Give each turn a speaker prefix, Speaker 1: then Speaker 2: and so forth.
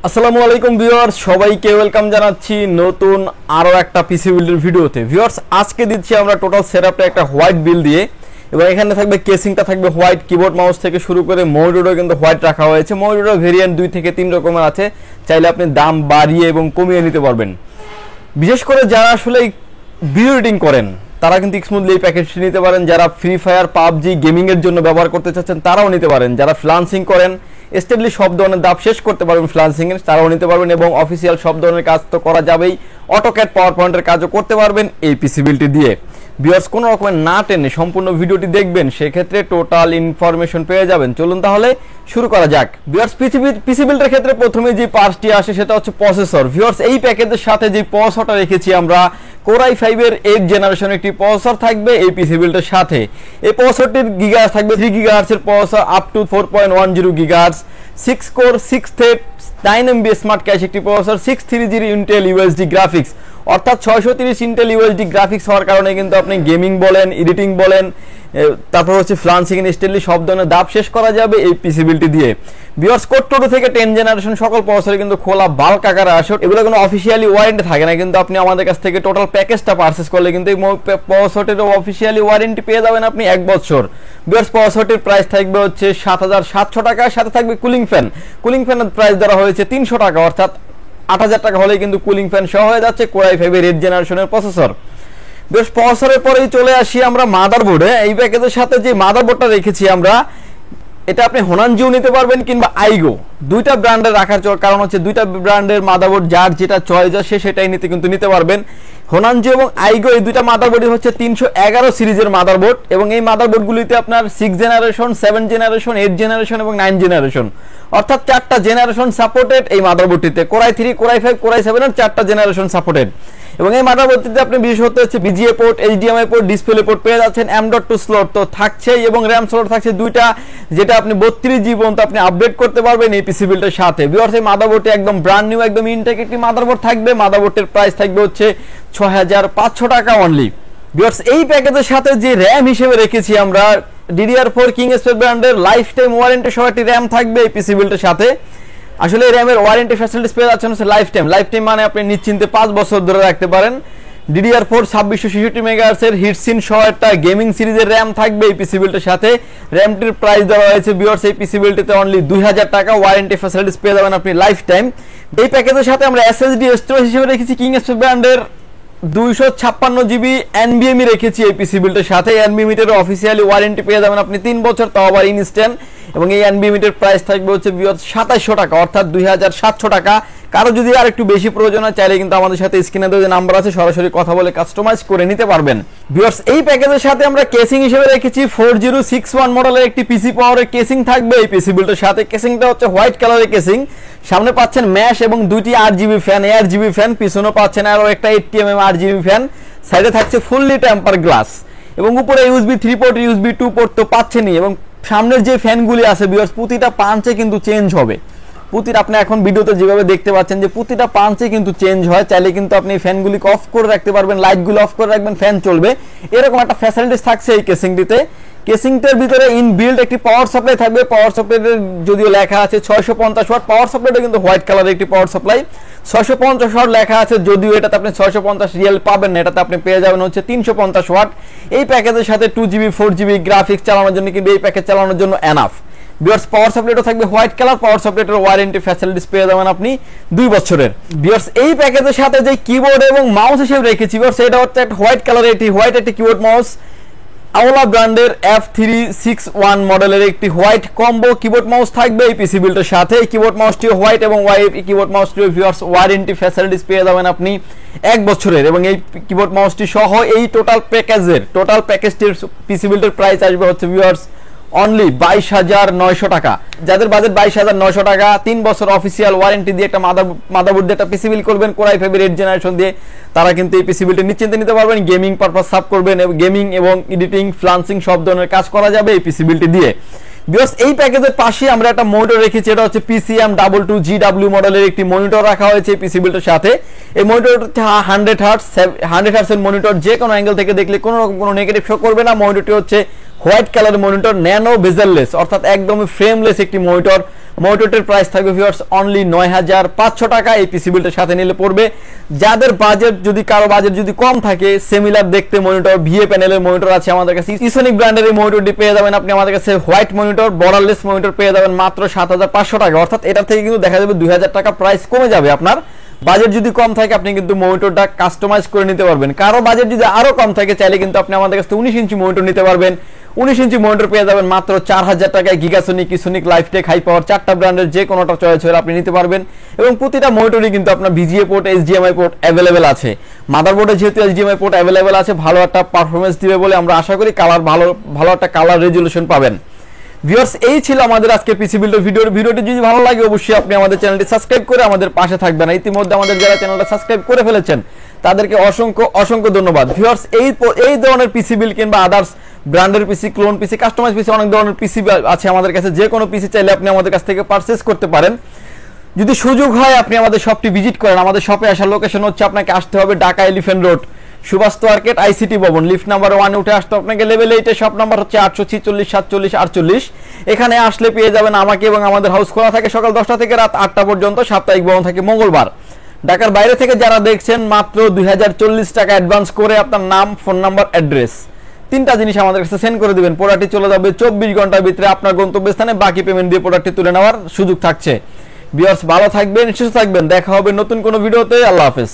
Speaker 1: আসসালামু আলাইকুম ভিউয়ার্স, সবাইকে ওয়েলকাম জানাচ্ছি নতুন আরো একটা পিসি বিল্ডের ভিডিওতে। ভিউয়ার্স, আজকে দিচ্ছি আমরা টোটাল সেটআপটা একটা হোয়াইট বিল দিয়ে, এবং এখানে থাকবে কেসিংটা থাকবে হোয়াইট, কিবোর্ড মাউস থেকে শুরু করে মনিটরও কিন্তু হোয়াইট রাখা হয়েছে। মনিটর ভেরিয়েন্ট 2 থেকে 3 রকমের আছে, চাইলে আপনি দাম বাড়িয়ে এবং কমিয়ে নিতে পারবেন। বিশেষ করে যারা আসলে ভিডিও এডিটিং করেন তারা কিন্তু স্মুথলি এই প্যাকেজটি নিতে পারেন। যারা ফ্রি ফায়ার পাবজি গেমিং এর জন্য ব্যবহার করতে চাচ্ছেন তারাও নিতে পারেন। যারা ফ্রিল্যান্সিং করেন, স্টেডলি সব ধরনের ধাপ শেষ করতে পারবেন ফ্রিল্যান্সিং এর, তারাও নিতে পারবেন। এবং অফিসিয়াল সব ধরনের কাজ তো করা যাবেই, অটোক্যাড পাওয়ার পয়েন্টের কাজও করতে পারবেন এই পিসি বিলটি দিয়ে। ভিউয়ার্স, কোনো রকমের না টেনে সম্পূর্ণ ভিডিওটি দেখবেন, সেক্ষেত্রে টোটাল ইনফরমেশন পেয়ে যাবেন। চলুন তাহলে শুরু করা যাক। ভিউয়ার্স, পিসি বিল্ডের ক্ষেত্রে প্রথমে যে পার্টটি আসে সেটা হচ্ছে প্রসেসর। ভিউয়ার্স, এই প্যাকেজের সাথে যে প্রসেসরটা রেখেছি আমরা, Core i5 এর 8 জেনারেশন একটি প্রসেসর থাকবে এই পিসি বিল্ডের সাথে। এই প্রসেসরটির গিগাহার্জ থাকবে 3 গিগাহার্জ এর processor up to 4.10 gigahertz, 6 core 6 thread 9 MB smart cash একটি প্রসেসর, 630 ইন্টেল ইউএসডি গ্রাফিক্স, অর্থাৎ 630 ইন্টেল ইউএসডি গ্রাফিক্স হওয়ার কারণে কিন্তু আপনি গেমিং বলেন, এডিটিং বলেন, তারপর হচ্ছে ফ্রিল্যান্সিং ইনস্টেন্টলি সব ধরনের ধাপ শেষ করা যাবে এই পিসি বিলটি দিয়ে। ভিউয়ার্স, কোর 2 থেকে 10 জেনারেশন সকল প্রসেসরে কিন্তু খোলা বাল্ক আকারে আসে, এগুলো কোনো অফিসিয়ালি ওয়ারেন্টি থাকে না, কিন্তু আপনি আমাদের কাছ থেকে টোটাল প্যাকেজটা পারচেজ করলে কিন্তু এই প্রসেসরটির অফিসিয়ালি ওয়ারেন্টি পেয়ে যাবেন আপনি 1 বছর। ভিউয়ার্স, প্রসেসরটির প্রাইস থাকবে হচ্ছে 7700 টাকা, সাথে থাকবে কুলিং ফ্যানের প্রাইস ধরা হয়েছে 300 টাকা, অর্থাৎ 8000 টাকা হলেই কিন্তু কুলিং ফ্যান সহ হয়ে যাচ্ছে Core i5 এর 8 জেনারেশনের প্রসেসর। বেশ, প্রসেসরের পরেই চলে আসি আমরা মাদারবোর্ডে। এই প্যাকেজের সাথে যে মাদারবোর্ডটা রেখেছি আমরা, এটা আপনি হোনানজিও নিতে পারবেন কিংবা আইগো, দুইটা ব্র্যান্ডের রাখার কারণ হচ্ছে দুইটা ব্র্যান্ডের মাদারবোর্ড যার যেটা চয়েস সে সেটাই নিতে পারবেন। হোনানজি এবং আইগো এই দুইটা মাদারবোর্ডই হচ্ছে 311 সিরিজের মাদারবোর্ড, এবং এই মাদারবোর্ডগুলিতে আপনার 6 জেনারেশন, 7 জেনারেশন, 8 জেনারেশন এবং 9 জেনারেশন, অর্থাৎ 4টা জেনারেশন সাপোর্টেড এই মাদারবোর্ডটিতে। Core i3, Core i5, Core i7 এর 4টা জেনারেশন সাপোর্টেড। এবং এই মাদারবোর্ডটিতে আপনি বিশেষত হচ্ছে VGA port, HDMI port, display port পেয়ে যাচ্ছেন, M.2 স্লট তো থাকছেই, এবং র্যাম স্লট থাকছে 2টা, যেটা আপনি 32 জিবি পর্যন্ত আপনি আপডেট করতে পারবেন এই পিসি বিল্ডের সাথে। ভিউয়ার্স, এই মাদারবোর্ডটি একদম ব্র্যান্ড নিউ, একদম ইনটেক একটি মাদারবোর্ড থাকবে। মাদারবোর্ডের প্রাইস থাকবে হচ্ছে 6500 টাকা অনলি। ভিউয়ার্স, এই প্যাকেজের সাথে যে র্যাম হিসেবে রেখেছি আমরা, DDR4 কিং স্পেস ব্র্যান্ডের লাইফ টাইম ওয়ারেন্টি সহ একটি র্যাম থাকবে এই পিসি বিল্ডের সাথে। আসলে এই র্যামের ওয়ারেন্টি ফ্যাসিলিটিস পেয়ে যাচ্ছেন হচ্ছে লাইফ টাইম মানে আপনি নিশ্চিন্তে 5 বছর ধরে রাখতে পারেন। DDR4 2666 মেগাহার্টজ এর হিটসিন সহ একটা গেমিং সিরিজের র্যাম থাকবে এই পিসি বিল্ডের সাথে। র্যামটির প্রাইস দেওয়া হয়েছে ভিউয়ার্স এই পিসি বিল্ডটিতে অনলি 2000 টাকা, ওয়ারেন্টি ফ্যাসিলিটিস পেয়ে যাবেন আপনি লাইফ টাইম। এই প্যাকেজের সাথে আমরা SSD স্টোরেজ হিসেবে রেখেছি কিং স্পেস ব্র্যান্ডের 256 জিবি NVMe রেখেছি এই পিসি বিল্ডের সাথে। NVMe এর অফিসিয়ালি ওয়ারেন্টি পেয়ে যাবেন আপনি 3 বছর, তাও আবার ইনস্ট্যান্ট। এবং এই NVMe এর প্রাইস থাকবে হচ্ছে 2700 টাকা, অর্থাৎ 2700 টাকা। কারো যদি আর একটু বেশি প্রয়োজন হয় চাইলে কিন্তু আমাদের সাথে স্ক্রিনে দেওয়া যে নাম্বার আছে সরাসরি কথা বলে কাস্টমাইজ করে নিতে পারবেন। ভিউয়ার্স, এই প্যাকেজের সাথে আমরা কেসিং হিসেবে রেখেছি 4061 মডেলের একটি পিসি পাওয়ারের কেসিং থাকবে এই পিসি বিল্ডের সাথে। কেসিংটা হচ্ছে হোয়াইট কালারের কেসিং, সামনে পাচ্ছেন ম্যাশ এবং 2টি 8GB ফ্যান, ARGB ফ্যান, পিছনে পাচ্ছেন আরো একটা 80mm RGB ফ্যান, সাইডে থাকছে ফুললি টেম্পার গ্লাস, এবং উপরে USB 3 পোর্ট, USB 2 পোর্ট তো পাচ্ছেনই। এবং সামনের যে ফ্যানগুলি আছে ভিউয়ার্স, প্রতিটা পাঞ্চে কিন্তু চেঞ্জ হবে। আপনি এখন ভিডিওতে যেভাবে দেখতে পাচ্ছেন যে প্রতিটা পাঞ্চে কিন্তু চেঞ্জ হয়, চাইলে কিন্তু আপনি ফ্যানগুলিকে অফ করে রাখতে পারবেন, লাইটগুলো অফ করে রাখবেন, ফ্যান চলবে, এরকম একটা ফ্যাসিলিটিস থাকছে এই কেসিংটিতে। কেসিংটার ভিতরে ইনবিল্ড একটি পাওয়ার সাপ্লাই থাকবে। পাওয়ার সাপ্লাইয়ের যদিও লেখা আছে 650 ওয়াট, পাওয়ার সাপ্লাইটা কিন্তু হোয়াইট কালারের একটি পাওয়ার সাপ্লাই। 650 ওয়াট লেখা আছে, যদিও এটাতে আপনি 650 রিয়েল পাবেন না, এটাতে আপনি পেয়ে যাবেন হচ্ছে 350 ওয়াট। এই প্যাকেজের সাথে 2GB 4GB গ্রাফিক্স চালানোর জন্য কিন্তু এই প্যাকেজ চালানোর জন্য এনাফ। ভিউয়ার্স, পাওয়ার সাপ্লাইটা থাকবে হোয়াইট কালার, পাওয়ার সাপ্লাইটার ওয়ারেন্টি ফ্যাসিলিটিস পেয়ে যাবেন আপনি 2 বছরের। ভিউয়ার্স, এই প্যাকেজের সাথে যে কিবোর্ড এবং মাউস হিসেবে রেখেছি ভিউয়ার্স, এটা হচ্ছে একটা হোয়াইট কালারের একটি হোয়াইট একটি কিবোর্ড মাউস, আওলা ব্র্যান্ডের F361 মডেলের একটি হোয়াইট কম্বো কিবোর্ড মাউস থাকবে এই পিসি বিল্ডের সাথে। এই কিবোর্ড মাউসটিও হোয়াইট, এবং এই কিবোর্ড মাউসটিও ভিউয়ার্স ওয়ারেন্টি ফ্যাসিলিটিস পেয়ে যাবেন আপনি 1 বছরের। এবং এই কিবোর্ড মাউসটি সহ এই টোটাল প্যাকেজটির পিসি বিল্ডের প্রাইস আসবে হচ্ছে ভিউয়ার্স অনলি 22900 টাকা। যাদের বাজেট 22900 টাকা, 3 বছর অফিসিয়াল ওয়ারেন্টি দিয়ে একটা মাদারবোর্ড দিয়ে একটা পিসি বিল্ড করবেন Core i5 এর 8 জেনারেশন দিয়ে, তারা কিন্তু এই পিসি বিল্ডে নিশ্চিন্তে নিতে পারবেন। গেমিং পারপাস সাব করবেন, গেমিং এবং এডিটিং, ফ্রিল্যান্সিং সব ধরনের কাজ করা যাবে এই পিসি বিল্ডটি দিয়ে। ভিউয়ার্স, এই প্যাকেজের পাশে আমরা একটা মনিটর রেখেছি, এটা হচ্ছে PCM22GW মডেলের একটি মনিটর রাখা হয়েছে এই পিসি বিল্ডের সাথে। এই মনিটরটা 100 হার্টজ এর মনিটর, যে কোনো অ্যাঙ্গেল থেকে দেখলে কোনো রকম কোনো নেগেটিভ শো করবে না। মনিটরটি হচ্ছে white colour monitor, nano bezel-less, অর্থাৎ একদমই ফ্রেমলেস একটি মনিটর। মনিটরটির প্রাইস থাকবে ভিউয়ার্স অনলি 9500 টাকা। এই পিসি বিল্ডের সাথে নিলে পড়বে। যাদের বাজেট যদি কারো বাজেট যদি কম থাকে, সিমিলার দেখতে মনিটর ভিএ প্যানেলের মনিটর আছে আমাদের কাছে। ইসোনিক ব্র্যান্ডের এই মনিটরটি পেয়ে যাবেন আপনি আমাদের কাছে। হোয়াইট মনিটর, বর্ডারলেস মনিটর পেয়ে যাবেন মাত্র 7500 টাকা। অর্থাৎ এটা থেকে কিন্তু দেখা যাবে 2000 টাকা প্রাইস কমে যাবে। আপনার বাজেট যদি কম থাকে আপনি কিন্তু মনিটরটা কাস্টমাইজ করে নিতে পারবেন। কারো বাজেট যদি আরো কম থাকে চাইলে কিন্তু আপনি আমাদের কাছে 19 ইঞ্চি মনিটর নিতে পারবেন। 19 ইঞ্চি মনিটর পেয়ে যাবেন মাত্র 4000 টাকায়। গিগাসোনিক, ইসোনিক, লাইফটেক, হাই পাওয়ার 4টা ব্র্যান্ডের যে কোনোটা চয়েস হলে আপনি নিতে পারবেন। এবং প্রতিটা মনিটরই কিন্তু আপনার VGA port, HDMI port available আছে। মাদারবোর্ডে যেহেতু এইচডিএমআই পোর্ট অ্যাভেলেবেল আছে, ভালো একটা পারফরমেন্স দিবে বলে আমরা আশা করি। কালার ভালো একটা কালার রেজুলেশন পাবেন। ভিউয়ার্স, এই ছিল আমাদের আজকে পিসি বিল্ডের ভিডিওটি যদি ভালো লাগে অবশ্যই আপনি আমাদের চ্যানেলটি সাবস্ক্রাইব করে আমাদের পাশে থাকবেন। ইতিমধ্যে আমাদের যারা চ্যানেলটা সাবস্ক্রাইব করে ফেলেছেন তাদেরকে অসংখ্য ধন্যবাদ। ভিউয়ার্স, এই ধরনের পিসি বিল্ড কিংবা আদার্স ব্র্যান্ডের পিসি, ক্লোন পিসি, কাস্টমাইজ পিসি, অনেক ধরনের পিসি আছে আমাদের কাছে। যে কোনো পিসি চাইলে আপনি আমাদের কাছ থেকে পারচেজ করতে পারেন। যদি সুযোগ হয় আপনি আমাদের শপটি ভিজিট করেন। আমাদের শপে আসার লোকেশন হচ্ছে, আপনাকে আসতে হবে Dhaka Elephant Road, Subhash Market, ICT Bhaban, lift number 1 উঠে আসতে আপনাকে। লেভেল 8 শপ নাম্বার হচ্ছে 846 47 48। এখানে আসলে পেয়ে যাবেন আমাকে এবং আমাদের হাউস খোলা থাকে সকাল 10টা থেকে রাত 8টা পর্যন্ত। সাপ্তাহিক বন্ধ থাকে মঙ্গলবার। ঢাকার বাইরে থেকে যারা দেখছেন মাত্র 2040 টাকা অ্যাডভান্স করে আপনার নাম, ফোন নাম্বার, অ্যাড্রেস 3টা জিনিস আমাদের কাছে সেন্ড করে দিবেন। প্রোডাক্টটি চলে যাবে 24 ঘন্টার ভিতরে আপনার গন্তব্যস্থানে। বাকি পেমেন্ট দিয়ে প্রোডাক্টটি তুলে নেওয়ার সুযোগ থাকছে। ভিউয়ার্স, ভালো থাকবেন, সুস্থ থাকবেন। দেখা হবে নতুন কোনো ভিডিওতে। আল্লাহ হাফেজ।